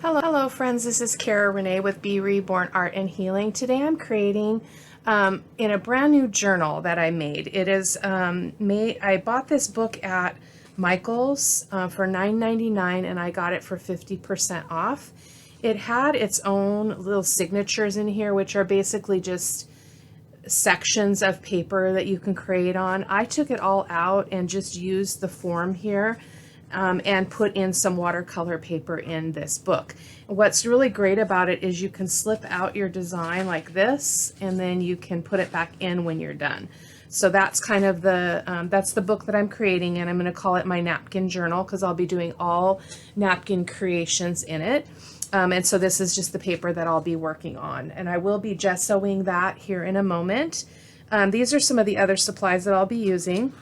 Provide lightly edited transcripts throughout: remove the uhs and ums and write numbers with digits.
Hello friends, this is Cara-Renee with B.Reborn Art and Healing. Today I'm creating in a brand new journal that I made. It is I bought this book at Michael's for $9.99 and I got it for 50% off. It had its own little signatures in here, which are basically just sections of paper that you can create on. I took it all out and just used the form here and put in some watercolor paper in this book. What's really great about it is you can slip out your design like this and then you can put it back in when you're done. So that's kind of that's the book that I'm creating, and I'm going to call it my Napkin Journal because I'll be doing all napkin creations in it. And so this is just the paper that I'll be working on, and I will be gessoing that here in a moment. These are some of the other supplies that I'll be using.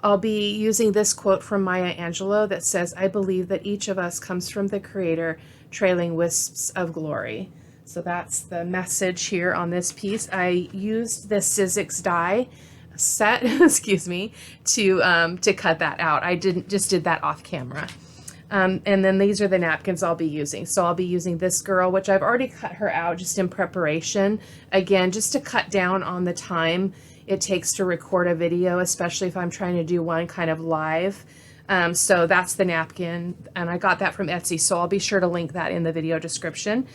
I'll be using this quote from Maya Angelou that says, "I believe that each of us comes from the Creator, trailing wisps of glory." So that's the message here on this piece. I used this Sizzix die set, excuse me, to cut that out. I just did that off camera. And then these are the napkins I'll be using. So I'll be using this girl, which I've already cut her out just in preparation. Again, just to cut down on the time it takes to record a video, especially if I'm trying to do one kind of live. So that's the napkin, and I got that from Etsy, so I'll be sure to link that in the video description.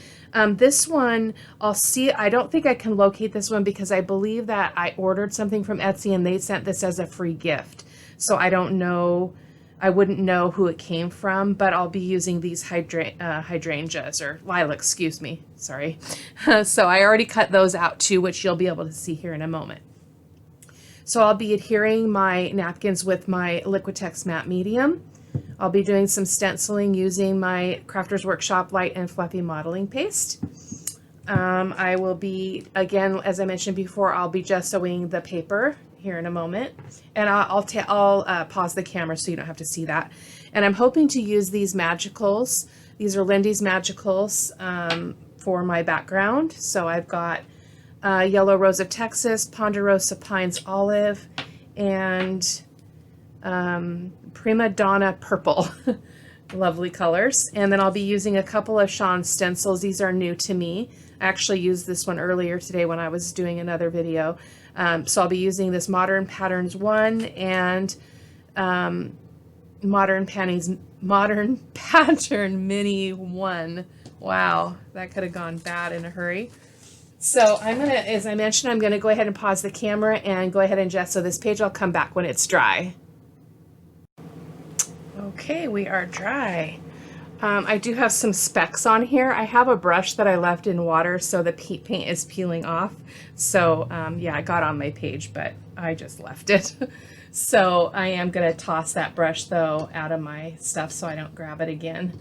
This one, I don't think I can locate this one because I believe that I ordered something from Etsy and they sent this as a free gift. So I don't know, I wouldn't know who it came from, but I'll be using these hydrangeas, or lilacs, excuse me, sorry. So I already cut those out too, which you'll be able to see here in a moment. So I'll be adhering my napkins with my Liquitex matte medium. I'll be doing some stenciling using my Crafters Workshop light and fluffy modeling paste. I will be, again, as I mentioned before, I'll be gessoing the paper here in a moment, and I'll pause the camera so you don't have to see that. And I'm hoping to use these magicals. These are Lindy's magicals for my background. So I've got Yellow Rose of Texas, Ponderosa Pines Olive, and Prima Donna Purple. Lovely colors. And then I'll be using a couple of Sean stencils. These are new to me. I actually used this one earlier today when I was doing another video. So I'll be using this Modern Patterns 1 and Modern Pattern Mini 1. Wow, that could have gone bad in a hurry. So I'm going to, as I mentioned, I'm going to go ahead and pause the camera and go ahead and gesso this page. I'll come back when it's dry. Okay, we are dry. I do have some specks on here. I have a brush that I left in water, so the paint is peeling off. So yeah, I got on my page, but I just left it. So I am going to toss that brush though out of my stuff so I don't grab it again.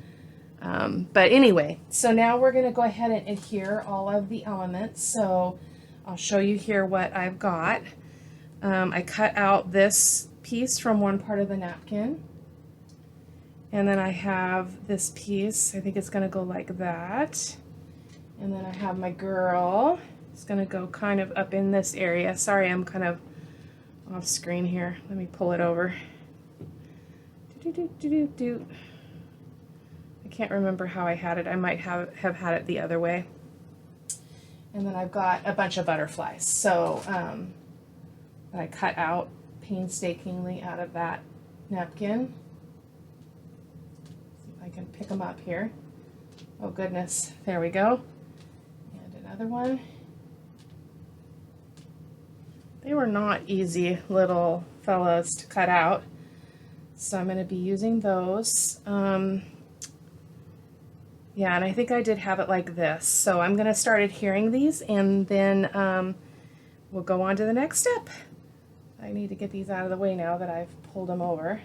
But anyway, so now we're going to go ahead and adhere all of the elements. So I'll show you here what I've got. I cut out this piece from one part of the napkin. And then I have this piece, I think it's going to go like that. And then I have my girl. It's going to go kind of up in this area. Sorry, I'm kind of off screen here. Let me pull it over. I can't remember how I had it. I might have had it the other way. And then I've got a bunch of butterflies. So that I cut out painstakingly out of that napkin. I can pick them up here. Oh goodness, there we go. And another one. They were not easy little fellows to cut out, so I'm going to be using those. Yeah, and I think I did have it like this, so I'm going to start adhering these, and then we'll go on to the next step. I need to get these out of the way now that I've pulled them over.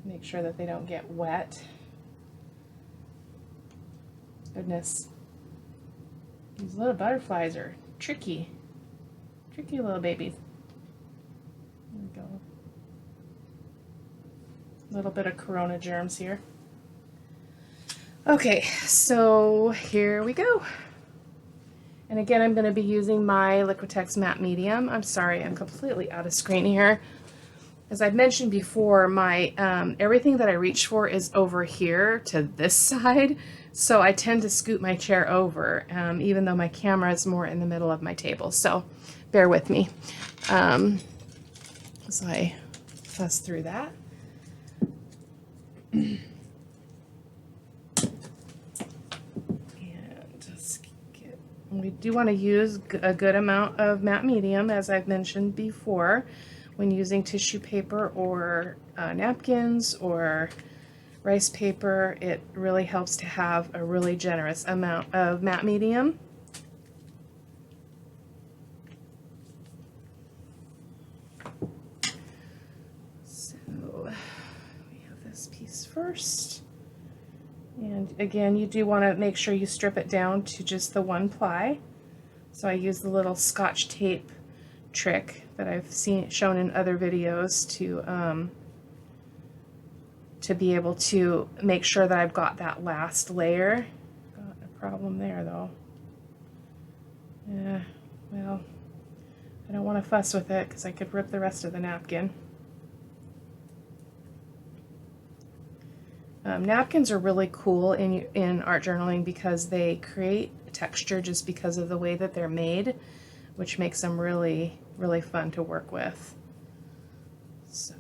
Make sure that they don't get wet. Goodness, these little butterflies are tricky. Tricky little babies. There we go. A little bit of corona germs here. Okay, so here we go. And again, I'm going to be using my Liquitex matte medium. I'm sorry, I'm completely out of screen here. as I've mentioned before, my everything that I reach for is over here to this side, so I tend to scoot my chair over, even though my camera is more in the middle of my table. So bear with me as I fuss through that. And we do want to use a good amount of matte medium, as I've mentioned before, when using tissue paper or napkins or rice paper. It really helps to have a really generous amount of matte medium. So we have this piece first. And again, you do want to make sure you strip it down to just the one ply. So I use the little Scotch tape trick that I've seen shown in other videos to be able to make sure that I've got that last layer. Got a problem there though. Yeah, well, I don't want to fuss with it because I could rip the rest of the napkin. Napkins are really cool in art journaling because they create texture just because of the way that they're made, which makes them really, really fun to work with. So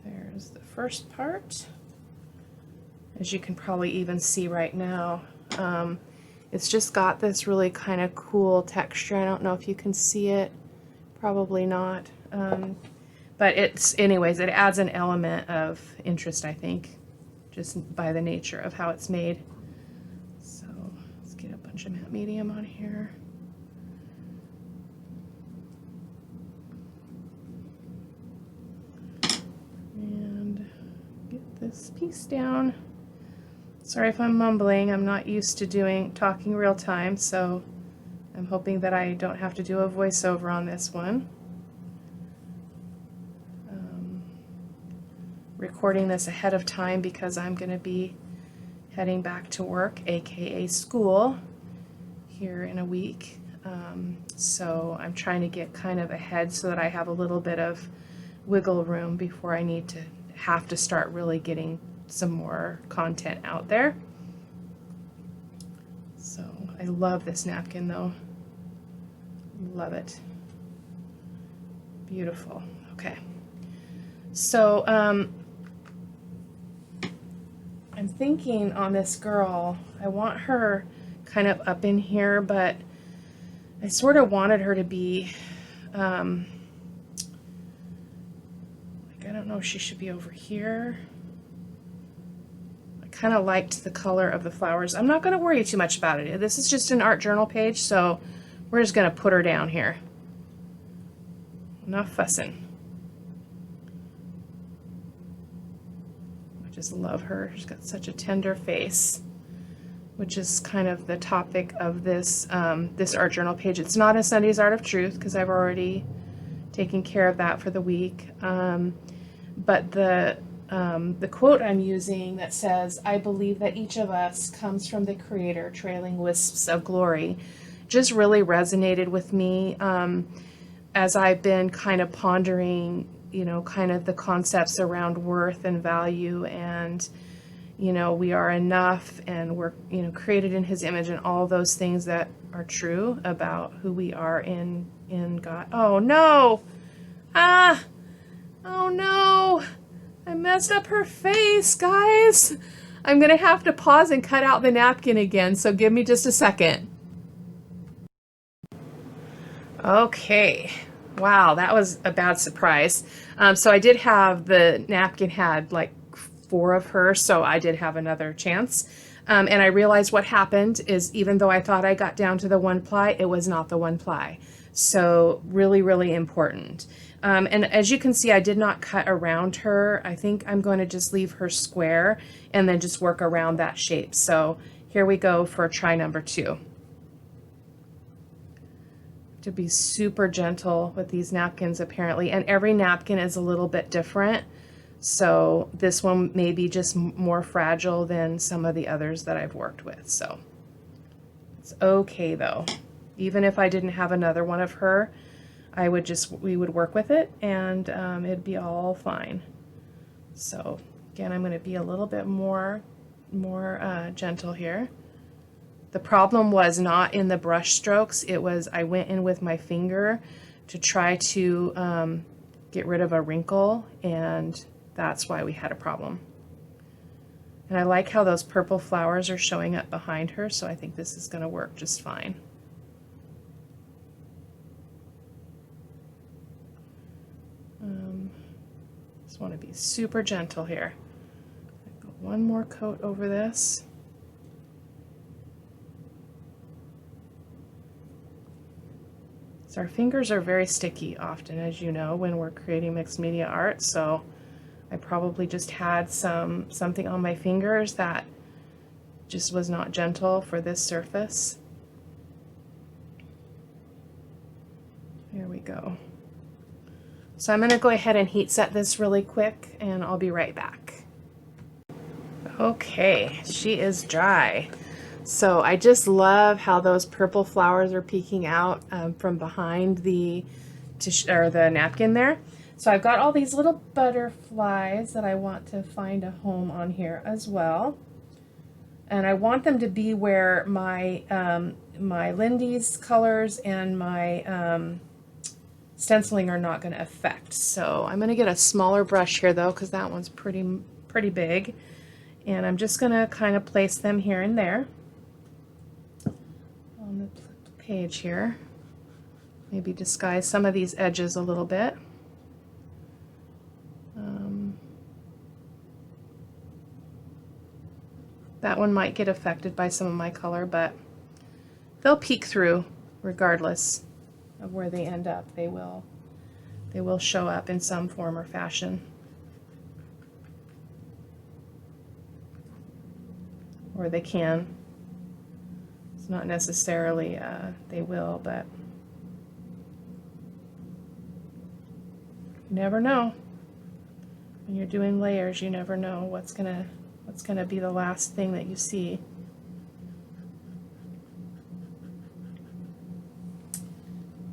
there's the first part. As you can probably even see right now, it's just got this really kind of cool texture. I don't know if you can see it, probably not. But anyways, it adds an element of interest, I think, just by the nature of how it's made. So let's get a bunch of matte medium on here. And get this piece down. Sorry if I'm mumbling. I'm not used to talking real time, so I'm hoping that I don't have to do a voiceover on this one. Recording this ahead of time because I'm going to be heading back to work, aka school, here in a week. So I'm trying to get kind of ahead so that I have a little bit of wiggle room before I have to start really getting some more content out there. So I love this napkin though. Love it. Beautiful. Okay. So I'm thinking on this girl, I want her kind of up in here, but I sort of wanted her to be, like, I don't know if she should be over here. I kind of liked the color of the flowers. I'm not going to worry too much about it. This is just an art journal page, so we're just going to put her down here. Enough fussing. Just love her. She's got such a tender face, which is kind of the topic of this this art journal page. It's not a Sunday's Art of Truth because I've already taken care of that for the week. But the quote I'm using that says, "I believe that each of us comes from the Creator, trailing wisps of glory," just really resonated with me as I've been kind of pondering, you know, kind of the concepts around worth and value, and, you know, we are enough and we're, you know, created in His image, and all those things that are true about who we are in God. Oh no! Ah! Oh no! I messed up her face, guys! I'm gonna have to pause and cut out the napkin again, so give me just a second. Okay. Wow, that was a bad surprise. So I did have, the napkin had like 4 of her, so I did have another chance. And I realized what happened is, even though I thought I got down to the 1 ply, it was not the 1 ply. So really, really important. And as you can see, I did not cut around her. I think I'm going to just leave her square and then just work around that shape. So here we go for try number 2. To be super gentle with these napkins apparently, and every napkin is a little bit different, so this one may be just more fragile than some of the others that I've worked with, so it's okay though. Even if I didn't have another one of her, we would work with it, and it'd be all fine. So again, I'm going to be a little bit more gentle here. The problem was not in the brush strokes. It was I went in with my finger to try to get rid of a wrinkle, and that's why we had a problem. And I like how those purple flowers are showing up behind her, so I think this is going to work just fine. Just want to be super gentle here. One more coat over this. So our fingers are very sticky often, as you know, when we're creating mixed media art, so I probably just had something on my fingers that just was not gentle for this surface. There we go. So I'm going to go ahead and heat set this really quick, and I'll be right back. Okay, she is dry. So I just love how those purple flowers are peeking out from behind the napkin there. So I've got all these little butterflies that I want to find a home on here as well. And I want them to be where my my Lindy's colors and my stenciling are not going to affect. So I'm going to get a smaller brush here though, because that one's pretty big. And I'm just going to kind of place them here and there on the page here. Maybe disguise some of these edges a little bit. That one might get affected by some of my color, but they'll peek through regardless of where they end up. They will show up in some form or fashion. Or they can. It's not necessarily they will, but you never know. When you're doing layers, you never know what's gonna be the last thing that you see.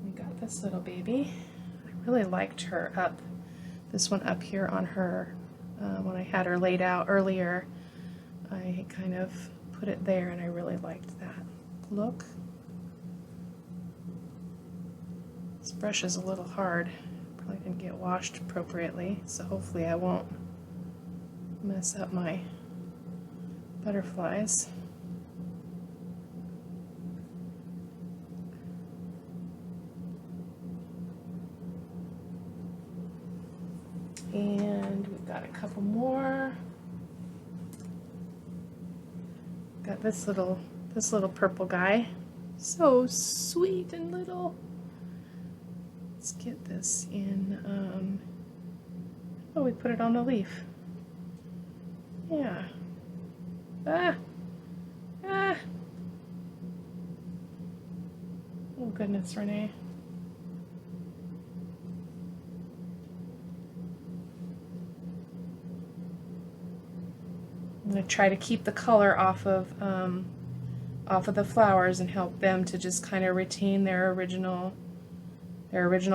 We got this little baby. I really liked her this one up here on her, when I had her laid out earlier. I kind of put it there, and I really liked that look. This brush is a little hard. Probably didn't get washed appropriately, so hopefully I won't mess up my butterflies. And we've got a couple more. Got this little purple guy. So sweet and little. Let's get this in, oh, we put it on the leaf. Yeah. Ah! Oh goodness, Renee. I'm going to try to keep the color off of the flowers and help them to just kind of retain their original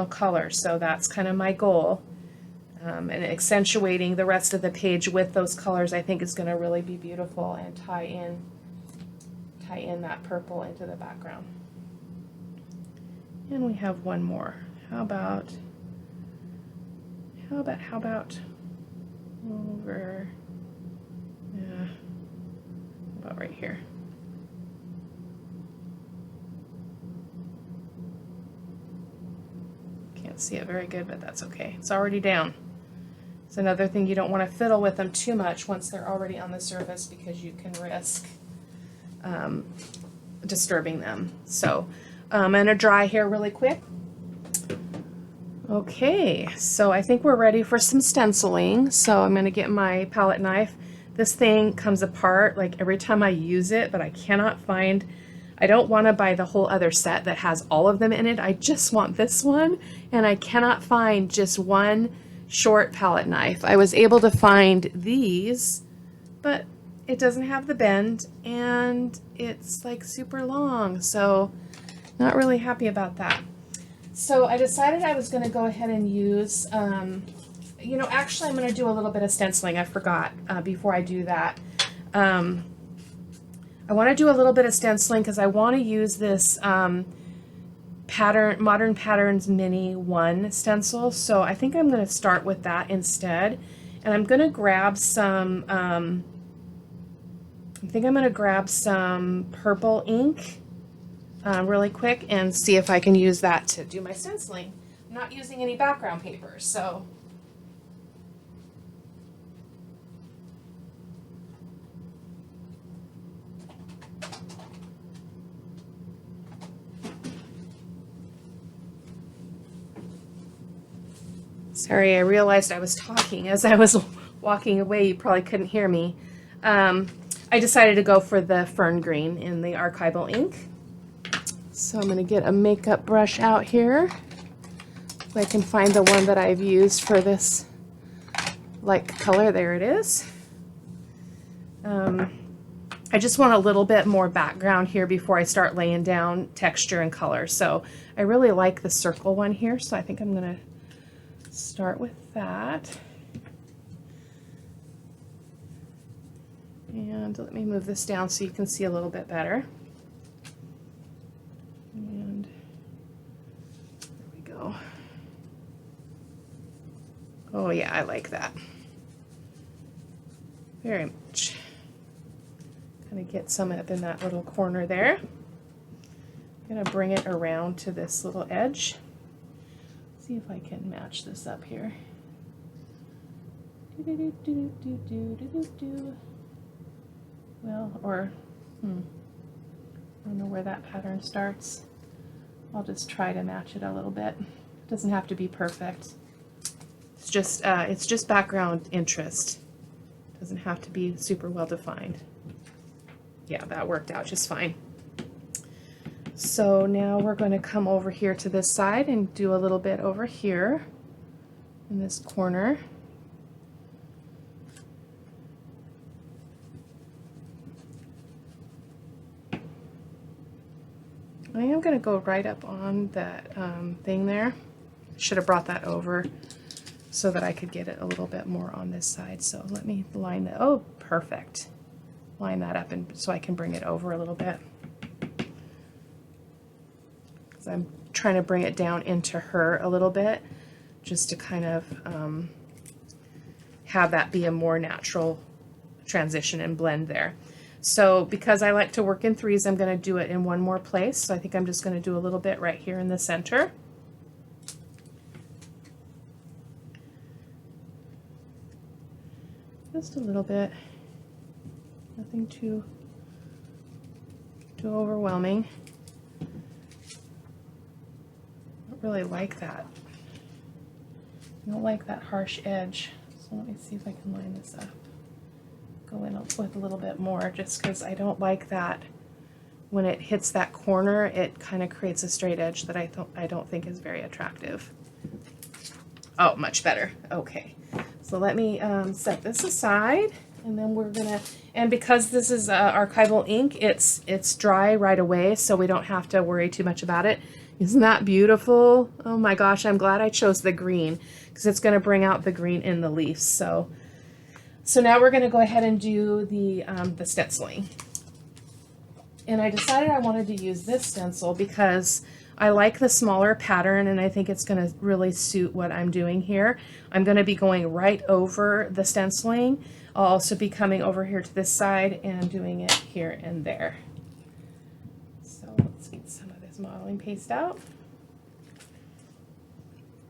color. So that's kind of my goal. And accentuating the rest of the page with those colors, I think, is going to really be beautiful and tie in that purple into the background. And we have one more. How about over, yeah, about right here. Can't see it very good, but that's okay. It's already down. It's another thing, you don't want to fiddle with them too much once they're already on the surface, because you can risk disturbing them. So I'm going to dry here really quick. Okay, so I think we're ready for some stenciling. So I'm going to get my palette knife. This thing comes apart like every time I use it, but I cannot find, I don't want to buy the whole other set that has all of them in it. I just want this one, and I cannot find just one short palette knife. I was able to find these, but it doesn't have the bend, and it's like super long, so not really happy about that. So I decided I was going to go ahead and use, you know, actually I'm going to do a little bit of stenciling. I forgot before I do that. I want to do a little bit of stenciling because I want to use this Modern Patterns Mini 1 stencil. So I think I'm going to start with that instead. And I'm going to grab some, I think I'm going to grab some purple ink really quick and see if I can use that to do my stenciling. I'm not using any background paper, so. Sorry, I realized I was talking as I was walking away. You probably couldn't hear me. I decided to go for the fern green in the archival ink. So I'm going to get a makeup brush out here. If I can find the one that I've used for this like color. There it is. I just want a little bit more background here before I start laying down texture and color. So I really like the circle one here, so I think I'm going to start with that. And let me move this down so you can see a little bit better. And there we go. Oh yeah, I like that very much. Kind of get some up in that little corner there. I'm going to bring it around to this little edge. See if I can match this up here. Well, or I don't know where that pattern starts. I'll just try to match it a little bit. It doesn't have to be perfect. It's just background interest. It doesn't have to be super well defined. Yeah, that worked out just fine. So now we're going to come over here to this side and do a little bit over here in this corner. I am going to go right up on that thing there. Should have brought that over so that I could get it a little bit more on this side. So let me line that. Oh, perfect. Line that up and so I can bring it over a little bit. Because I'm trying to bring it down into her a little bit just to kind of have that be a more natural transition and blend there. So because I like to work in threes, I'm going to do it in one more place. So I think I'm just going to do a little bit right here in the center. Just a little bit. Nothing too overwhelming. I don't really like that. I don't like that harsh edge. So let me see if I can line this up. Go in with a little bit more just because I don't like that when it hits that corner, it kind of creates a straight edge that I don't think is very attractive. Oh, much better. Okay. So let me set this aside, and then we're gonna, and because this is archival ink, it's dry right away, so we don't have to worry too much about it. Isn't that beautiful? Oh my gosh, I'm glad I chose the green because it's gonna bring out the green in the leaves. So now we're gonna go ahead and do the stenciling. And I decided I wanted to use this stencil because I like the smaller pattern and I think it's going to really suit what I'm doing here. I'm going to be going right over the stenciling. I'll also be coming over here to this side and doing it here and there. So let's get some of this modeling paste out.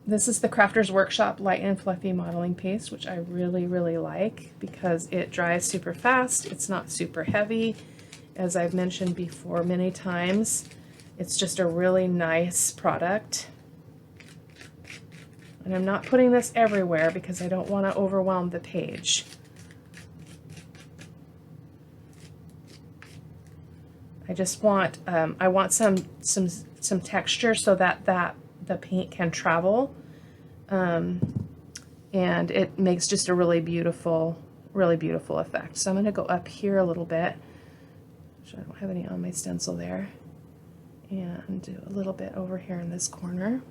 This is the Crafter's Workshop Light and Fluffy Modeling Paste, which I really, really like because it dries super fast. It's not super heavy. As I've mentioned before many times, it's just a really nice product. And I'm not putting this everywhere because I don't want to overwhelm the page. I just want, I want some texture so that the paint can travel. And it makes just a really beautiful effect. So I'm going to go up here a little bit. I don't have any on my stencil there. And do a little bit over here in this corner.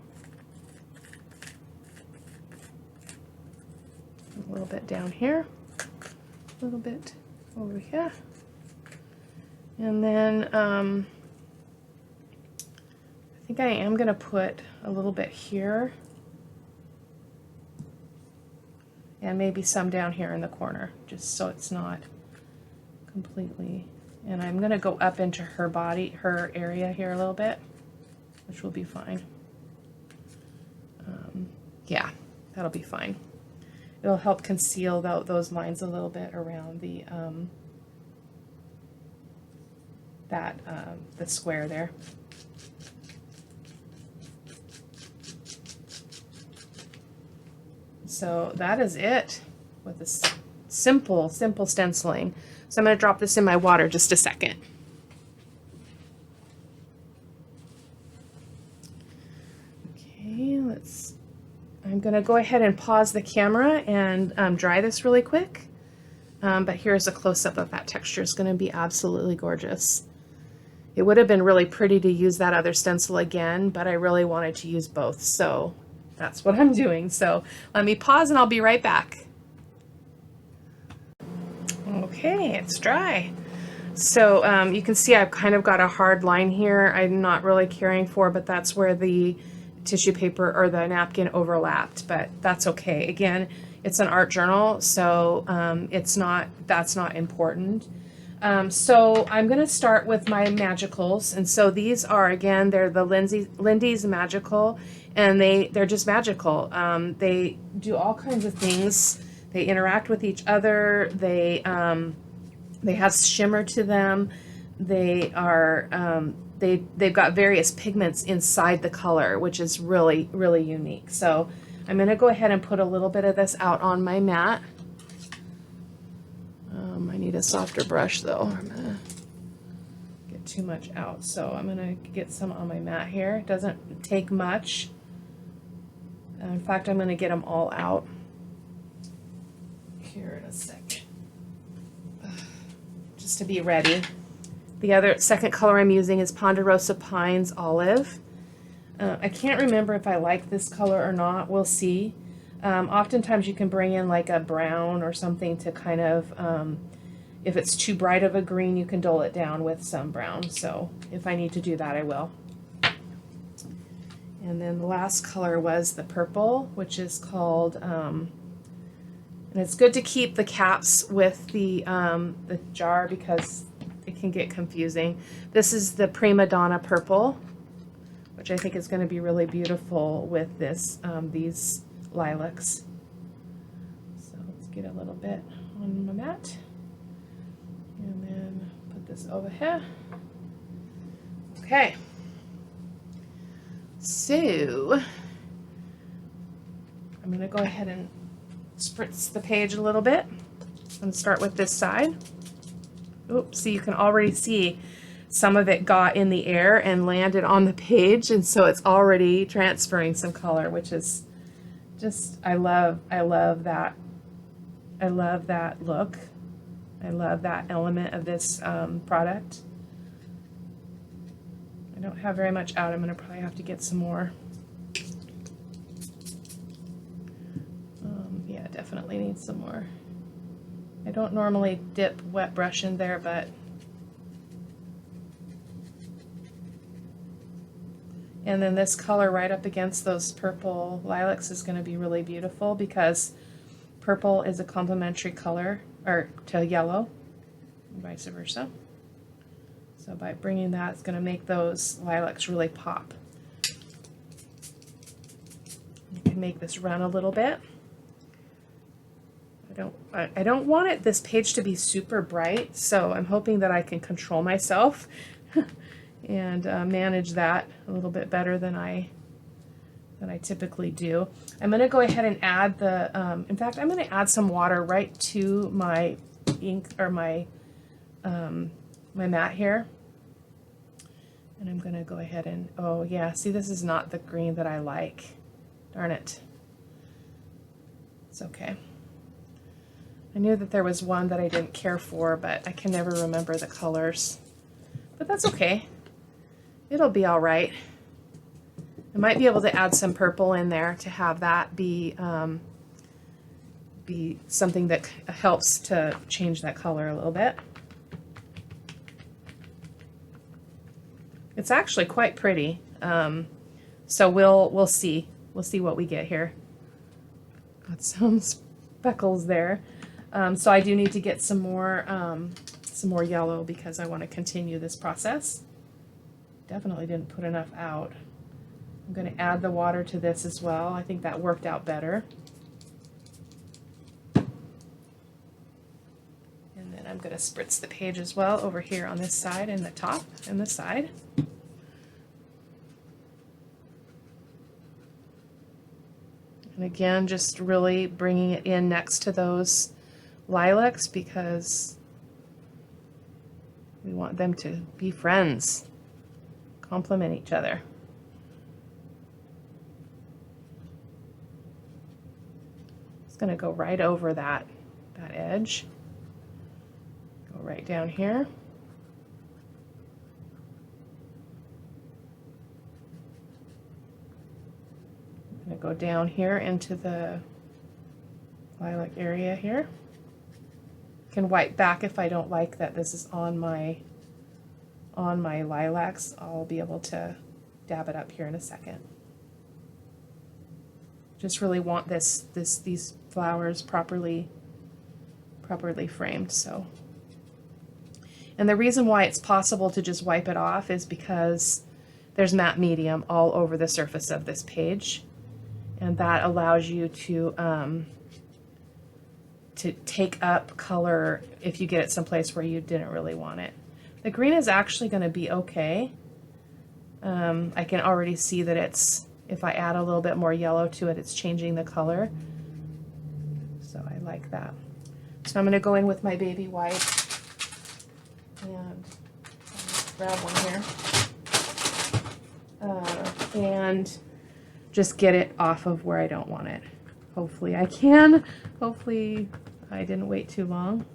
A little bit down here. A little bit over here. And then I think I am going to put a little bit here. And maybe some down here in the corner, just so it's not completely. And I'm going to go up into her body, her area here a little bit, which will be fine. Yeah, that'll be fine. It'll help conceal those lines a little bit around the the square there. So that is it with this simple stenciling. So I'm going to drop this in my water just a second. Okay, I'm going to go ahead and pause the camera and dry this really quick. But here's a close-up of that texture. It's going to be absolutely gorgeous. It would have been really pretty to use that other stencil again, but I really wanted to use both, so that's what I'm doing. So let me pause and I'll be right back. Okay, it's dry. So you can see I've kind of got a hard line here I'm not really caring for, but that's where the tissue paper or the napkin overlapped, but that's okay. Again, it's an art journal, so that's not important. So I'm going to start with my magicals, and so these are, again, they're the Lindy's Magical, and they're just magical. They do all kinds of things. They interact with each other. They have shimmer to them. They are they've got various pigments inside the color, which is really, really unique. So I'm going to go ahead and put a little bit of this out on my mat. I need a softer brush though. I'm going to get too much out. So I'm going to get some on my mat here. It doesn't take much. In fact, I'm going to get them all out here in a second, just to be ready. The second color I'm using is Ponderosa Pines Olive. I can't remember if I like this color or not. We'll see. Oftentimes you can bring in like a brown or something to kind of, if it's too bright of a green, you can dull it down with some brown. So if I need to do that, I will. And then the last color was the purple, which is called, and it's good to keep the caps with the jar because it can get confusing. This is the Prima Donna Purple, which I think is going to be really beautiful with this these lilacs. So let's get a little bit on my mat, and then put this over here. Okay. So I'm going to go ahead and spritz the page a little bit and start with this side. Oops, see, you can already see some of it got in the air and landed on the page, and so it's already transferring some color, which is just, I love that. I love that look. I love that element of this product. I don't have very much out. I'm going to probably have to get some more. Yeah, definitely need some more. I don't normally dip wet brush in there, but and then this color right up against those purple lilacs is going to be really beautiful because purple is a complementary color or to yellow and vice versa. So by bringing that, it's going to make those lilacs really pop. You can make this run a little bit. I don't want this page to be super bright, so I'm hoping that I can control myself and manage that a little bit better than I typically do. I'm going to go ahead and add the, in fact, I'm going to add some water right to my ink or my mat here. And I'm going to go ahead and, oh yeah, see, this is not the green that I like. Darn it. It's okay. I knew that there was one that I didn't care for, but I can never remember the colors. But that's okay. it'll be all right. I might be able to add some purple in there to have that be something that helps to change that color a little bit. It's actually quite pretty. So we'll see. We'll see what we get here. Got some speckles there. So I do need to get some more yellow because I want to continue this process. Definitely didn't put enough out. I'm going to add the water to this as well. I think that worked out better. And then I'm going to spritz the page as well over here on this side and the top and the side. And again, just really bringing it in next to those lilacs because we want them to be friends, complement each other. It's going to go right over that edge. Go right down here. I'm going to go down here into the lilac area here. I can wipe back if I don't like that this is on my lilacs. I'll be able to dab it up here in a second. Just really want these flowers properly framed. So, and the reason why it's possible to just wipe it off is because there's matte medium all over the surface of this page, and that allows you to take up color if you get it someplace where you didn't really want it. The green is actually going to be okay. I can already see that it's, if I add a little bit more yellow to it, it's changing the color. So I like that. So I'm going to go in with my baby white and grab one here and just get it off of where I don't want it. Hopefully I can. Hopefully I didn't wait too long.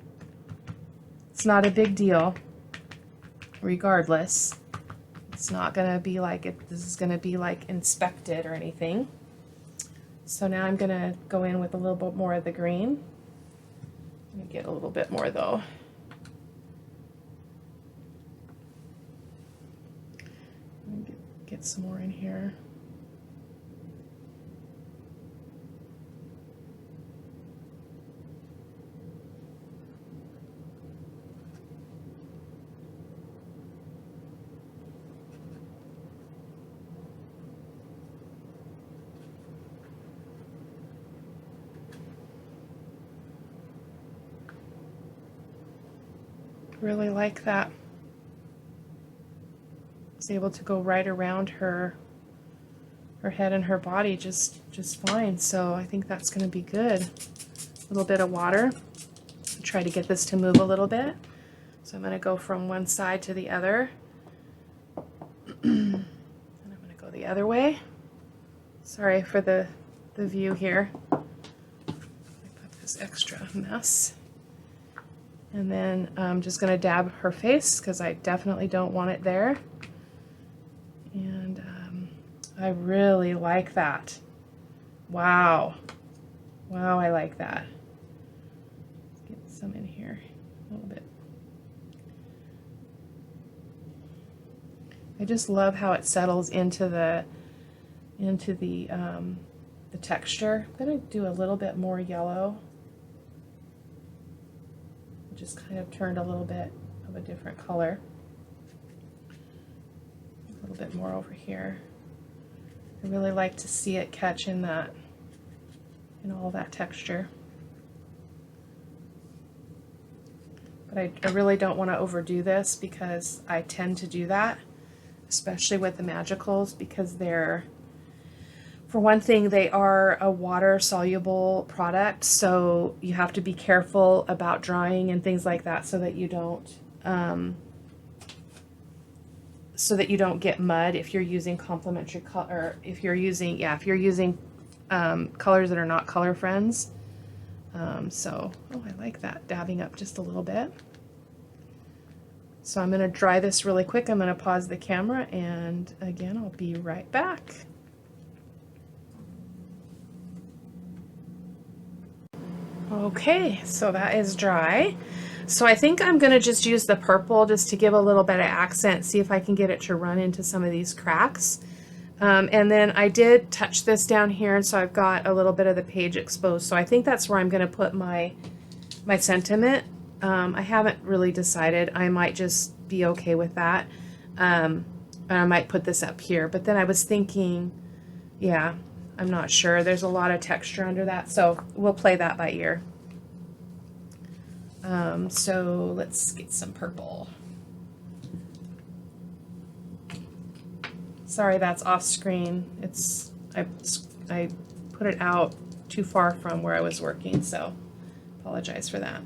It's not a big deal. Regardless, it's not going to be like it. This is going to be like inspected or anything. So now I'm going to go in with a little bit more of the green. I'm going to get a little bit more though. Get some more in here. Really like that. It's able to go right around her head and her body just fine. So I think that's going to be good. A little bit of water. Try to get this to move a little bit. So I'm going to go from one side to the other. And I'm going to go the other way. Sorry for the view here. I put this extra mess. And then I'm just going to dab her face because I definitely don't want it there. And I really like that. Wow. Wow, I like that. Let's get some in here a little bit. I just love how it settles into the texture. I'm going to do a little bit more yellow. Just kind of turned a little bit of a different color. A little bit more over here. I really like to see it catch in all that texture. But I really don't want to overdo this because I tend to do that, especially with the magicals, because they're, for one thing, they are a water-soluble product, so you have to be careful about drying and things like that so that you don't get mud if you're using complementary color, if you're using colors that are not color friends. Oh, I like that, dabbing up just a little bit. So I'm going to dry this really quick. I'm going to pause the camera, and again, I'll be right back. Okay, so that is dry. So I think I'm going to just use the purple just to give a little bit of accent, see if I can get it to run into some of these cracks. And then I did touch this down here, and so I've got a little bit of the page exposed. So I think that's where I'm going to put my sentiment. I haven't really decided. I might just be okay with that. And I might put this up here. But then I was thinking, yeah, I'm not sure. There's a lot of texture under that, so we'll play that by ear. So let's get some purple. Sorry, that's off screen. I put it out too far from where I was working, so apologize for that.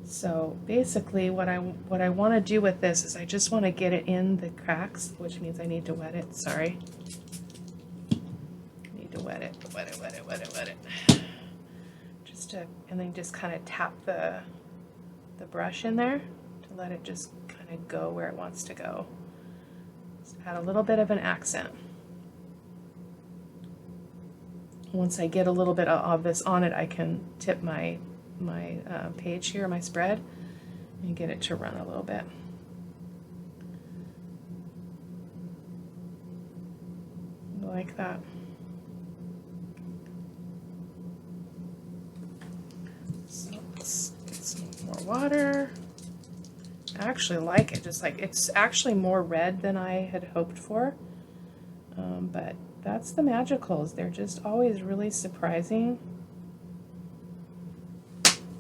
So basically what I want to do with this is I just want to get it in the cracks, which means I need to wet it. Sorry. I need to wet it. Just to, and then just kind of tap the brush in there to let it just kind of go where it wants to go. Just add a little bit of an accent. Once I get a little bit of this on it, I can tip my page here, my spread, and get it to run a little bit. Like that. So let's get some more water. I actually like it, just like it's actually more red than I had hoped for, but that's the magicals. They're just always really surprising.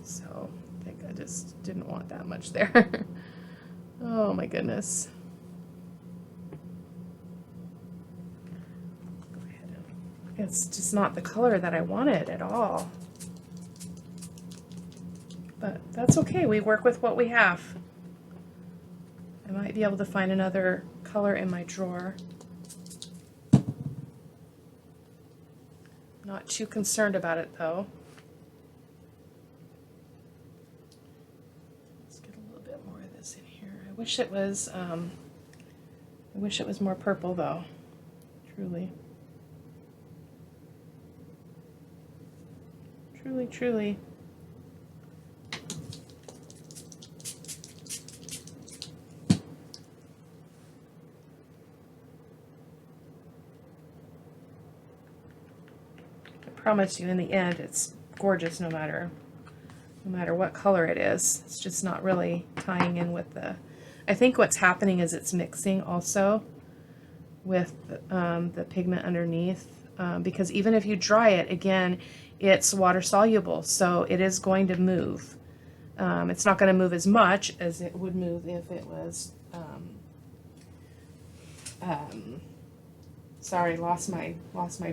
So I think I just didn't want that much there. Oh my goodness. Go ahead and, it's just not the color that I wanted at all. But that's okay, we work with what we have. I might be able to find another color in my drawer. Not too concerned about it though. Let's get a little bit more of this in here. I wish it was more purple though. Truly. Truly. I promise you, in the end, it's gorgeous no matter what color it is. It's just not really tying in with the... I think what's happening is it's mixing also with the pigment underneath, because even if you dry it, again, it's water soluble, so it is going to move. It's not going to move as much as it would move if it was... sorry, lost my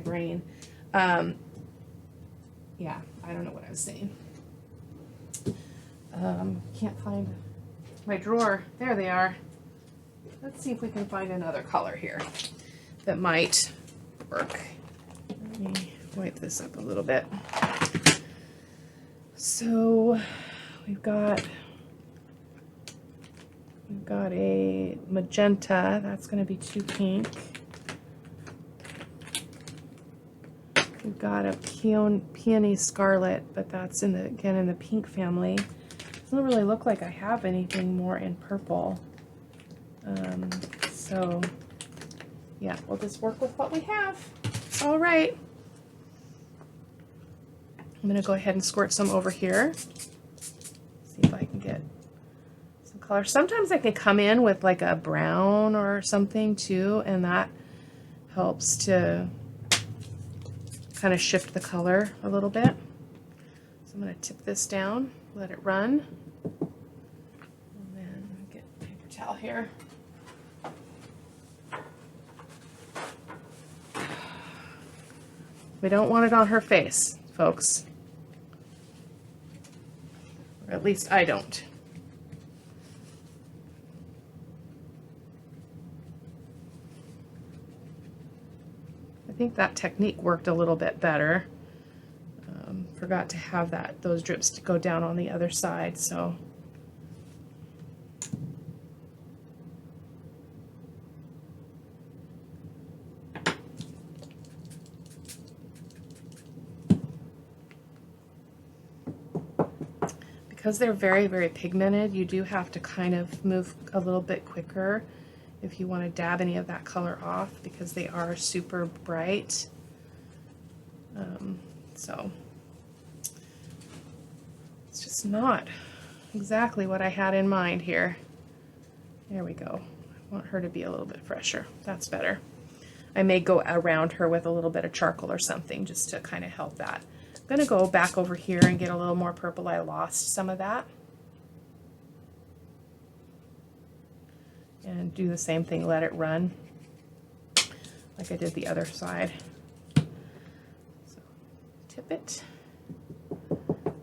brain. Yeah, I don't know what I was saying. Can't find my drawer. There they are. Let's see if we can find another color here that might work. Let me wipe this up a little bit. So we've got a magenta. That's going to be too pink. We've got a peony scarlet, but that's again in the pink family. Doesn't really look like I have anything more in purple. So yeah, we'll just work with what we have. All right. I'm gonna go ahead and squirt some over here. See if I can get some color. Sometimes I can come in with like a brown or something too, and that helps to kind of shift the color a little bit. So I'm going to tip this down, let it run, and then get a paper towel here. We don't want it on her face, folks. Or at least I don't. I think that technique worked a little bit better. Forgot to have those drips to go down on the other side, so because they're very, very pigmented, you do have to kind of move a little bit quicker if you want to dab any of that color off, because they are super bright. So it's just not exactly what I had in mind here. There we go. I want her to be a little bit fresher. That's better. I may go around her with a little bit of charcoal or something just to kind of help that. I'm going to go back over here and get a little more purple. I lost some of that. And do the same thing, let it run like I did the other side. So tip it.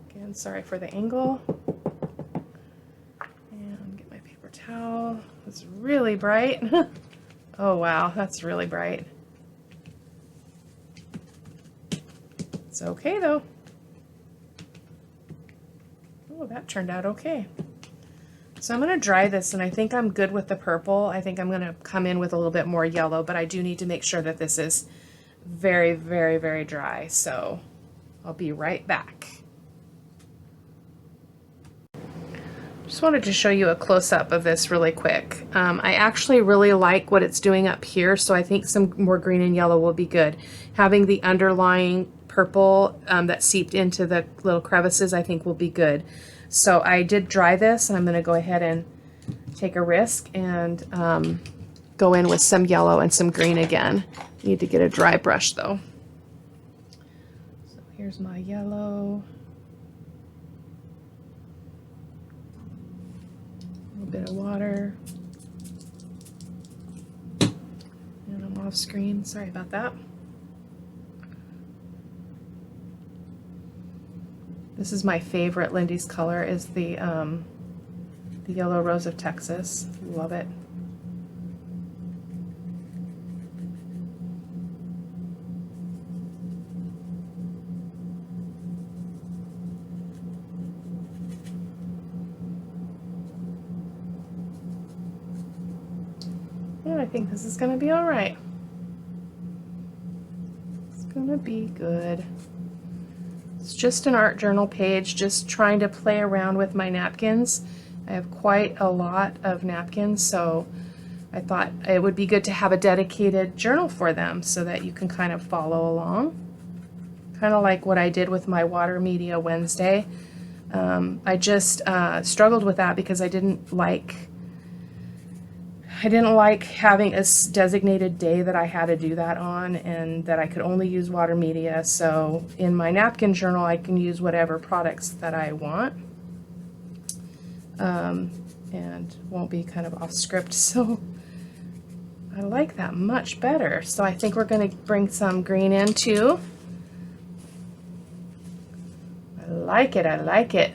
Again, sorry for the angle. And get my paper towel. It's really bright. Oh wow, that's really bright. It's okay though. Oh, that turned out okay. So I'm going to dry this, and I think I'm good with the purple. I think I'm going to come in with a little bit more yellow, but I do need to make sure that this is very, very, very dry. So I'll be right back. Just wanted to show you a close-up of this really quick. I actually really like what it's doing up here, so I think some more green and yellow will be good. Having the underlying purple that seeped into the little crevices, I think will be good. So I did dry this, and I'm going to go ahead and take a risk and go in with some yellow and some green again. Need to get a dry brush though. So here's my yellow. A little bit of water. And I'm off screen, sorry about that. This is my favorite Lindy's color, is the Yellow Rose of Texas. Love it. And I think this is going to be all right. It's going to be good. It's just an art journal page, just trying to play around with my napkins. I have quite a lot of napkins, so I thought it would be good to have a dedicated journal for them so that you can kind of follow along. Kind of like what I did with my Water Media Wednesday. I just struggled with that because I didn't like having a designated day that I had to do that on, and that I could only use water media. So in my napkin journal, I can use whatever products that I want, and won't be kind of off script. So I like that much better. So I think we're going to bring some green in too. I like it, I like it.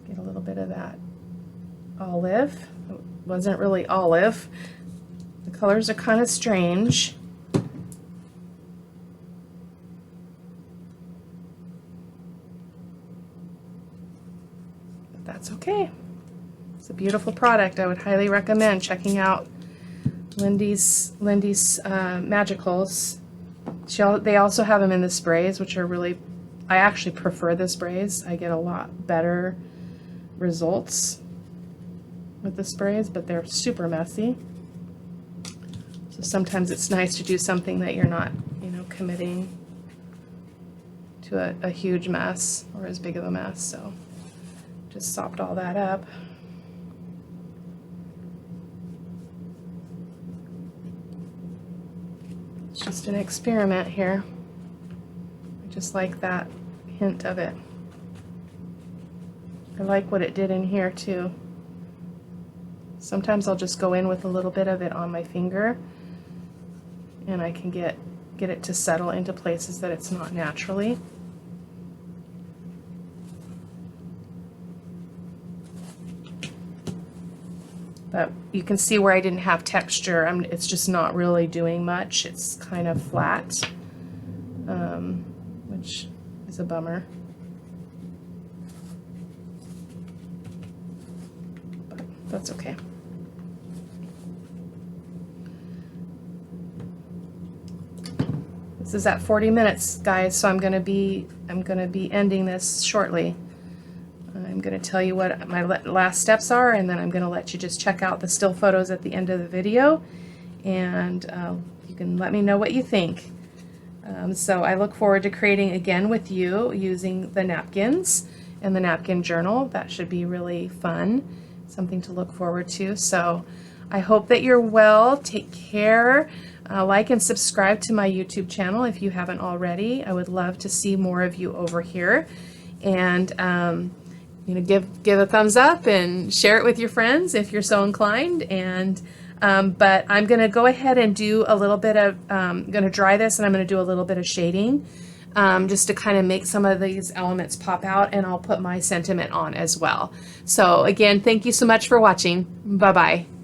Get a little bit of that olive. Wasn't really olive. The colors are kind of strange. But that's okay. It's a beautiful product. I would highly recommend checking out Lindy's Magicals. They also have them in the sprays, which are really, I actually prefer the sprays. I get a lot better results with the sprays, but they're super messy. So sometimes it's nice to do something that you're not, you know, committing to a huge mess or as big of a mess. So just sopped all that up. It's just an experiment here. I just like that hint of it. I like what it did in here too. Sometimes I'll just go in with a little bit of it on my finger, and I can get it to settle into places that it's not naturally. But you can see where I didn't have texture. It's just not really doing much. It's kind of flat, which is a bummer. But that's okay. This is at 40 minutes, guys, so I'm gonna be ending this shortly. going to tell you what my last steps are, and then I'm going to let you just check out the still photos at the end of the video, and you can let me know what you think. So I look forward to creating again with you using the napkins and the napkin journal. That should be really fun, something to look forward to. So I hope that you're well. Take care. Like and subscribe to my YouTube channel if you haven't already. I would love to see more of you over here. And give a thumbs up and share it with your friends if you're so inclined. And but I'm going to go ahead and do a little bit of, going to dry this, and I'm going to do a little bit of shading just to kind of make some of these elements pop out, and I'll put my sentiment on as well. So again, thank you so much for watching. Bye-bye.